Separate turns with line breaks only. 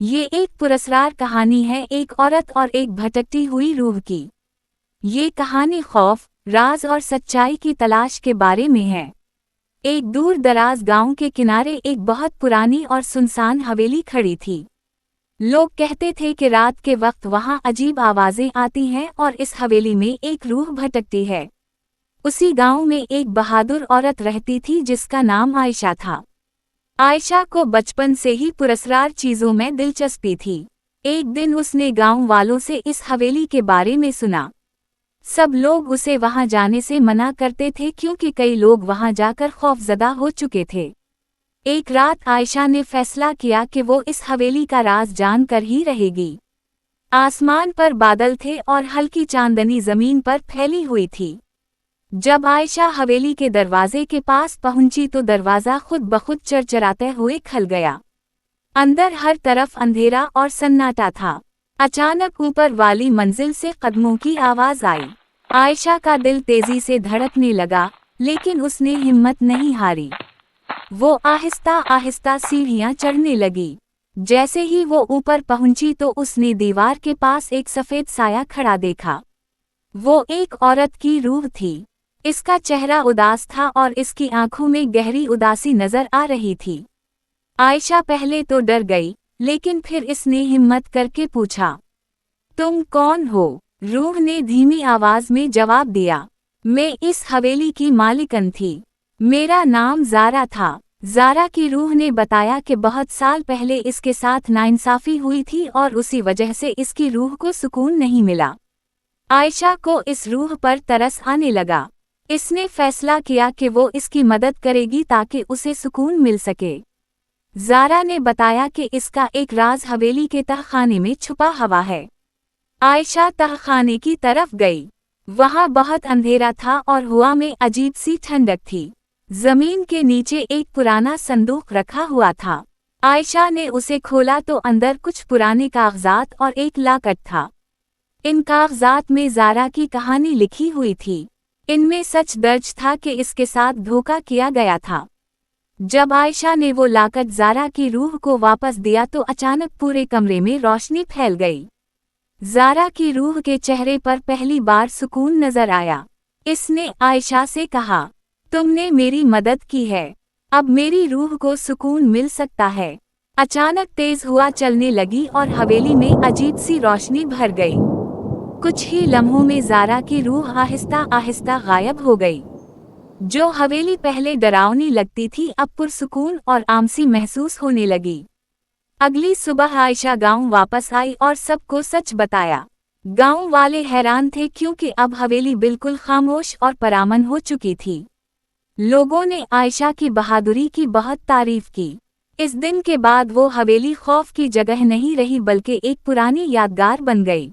ये एक पुरस्कार कहानी है, एक औरत और एक भटकती हुई रूह की। ये कहानी खौफ, राज और सच्चाई की तलाश के बारे में है। एक दूर दराज गांव के किनारे एक बहुत पुरानी और सुनसान हवेली खड़ी थी। लोग कहते थे कि रात के वक्त वहां अजीब आवाजें आती हैं और इस हवेली में एक रूह भटकती है। उसी गांव में एक बहादुर औरत रहती थी जिसका नाम आयशा था। आयशा को बचपन से ही पुरस्कार चीजों में दिलचस्पी थी। एक दिन उसने गांव वालों से इस हवेली के बारे में सुना। सब लोग उसे वहां जाने से मना करते थे क्योंकि कई लोग वहां जाकर खौफजदा हो चुके थे। एक रात आयशा ने फैसला किया कि वो इस हवेली का राज जानकर ही रहेगी। आसमान पर बादल थे और हल्की चांदनी जमीन पर फैली हुई थी। जब आयशा हवेली के दरवाजे के पास पहुंची तो दरवाजा खुद ब खुद चरचराते हुए खुल गया। अंदर हर तरफ अंधेरा और सन्नाटा था। अचानक ऊपर वाली मंजिल से कदमों की आवाज आई। आयशा का दिल तेजी से धड़कने लगा, लेकिन उसने हिम्मत नहीं हारी। वो आहिस्ता आहिस्ता सीढ़ियां चढ़ने लगी। जैसे ही वो ऊपर पहुंची तो उसने दीवार के पास एक सफेद साया खड़ा देखा। वो एक औरत की रूह थी। इसका चेहरा उदास था और इसकी आंखों में गहरी उदासी नजर आ रही थी। आयशा पहले तो डर गई, लेकिन फिर इसने हिम्मत करके पूछा, तुम कौन हो? रूह ने धीमी आवाज में जवाब दिया, मैं इस हवेली की मालिकन थी। मेरा नाम ज़ारा था। ज़ारा की रूह ने बताया कि बहुत साल पहले इसके साथ नाइंसाफी हुई थी और उसी वजह से इसकी रूह को सुकून नहीं मिला। आयशा को इस रूह पर तरस आने लगा। इसने फैसला किया कि वो इसकी मदद करेगी ताकि उसे सुकून मिल सके। ज़ारा ने बताया कि इसका एक राज हवेली के तहखाने में छुपा हुआ है। आयशा तहखाने की तरफ गई। वहां बहुत अंधेरा था और हवा में अजीब सी ठंडक थी। जमीन के नीचे एक पुराना संदूक रखा हुआ था। आयशा ने उसे खोला तो अंदर कुछ पुराने कागजात और एक लाकट था। इन कागजात में ज़ारा की कहानी लिखी हुई थी। इनमें सच दर्ज था कि इसके साथ धोखा किया गया था। जब आयशा ने वो लाकट ज़ारा की रूह को वापस दिया तो अचानक पूरे कमरे में रोशनी फैल गई। ज़ारा की रूह के चेहरे पर पहली बार सुकून नजर आया। इसने आयशा से कहा, तुमने मेरी मदद की है, अब मेरी रूह को सुकून मिल सकता है। अचानक तेज हवा चलने लगी और हवेली में अजीब सी रोशनी भर गई। कुछ ही लम्हों में ज़ारा की रूह आहिस्ता आहिस्ता गायब हो गई। जो हवेली पहले डरावनी लगती थी अब पुरसुकून और आमसी महसूस होने लगी। अगली सुबह आयशा गांव वापस आई और सबको सच बताया। गांव वाले हैरान थे क्योंकि अब हवेली बिल्कुल खामोश और परामन हो चुकी थी। लोगों ने आयशा की बहादुरी की बहुत तारीफ की। इस दिन के बाद वो हवेली खौफ की जगह नहीं रही बल्कि एक पुरानी यादगार बन गई।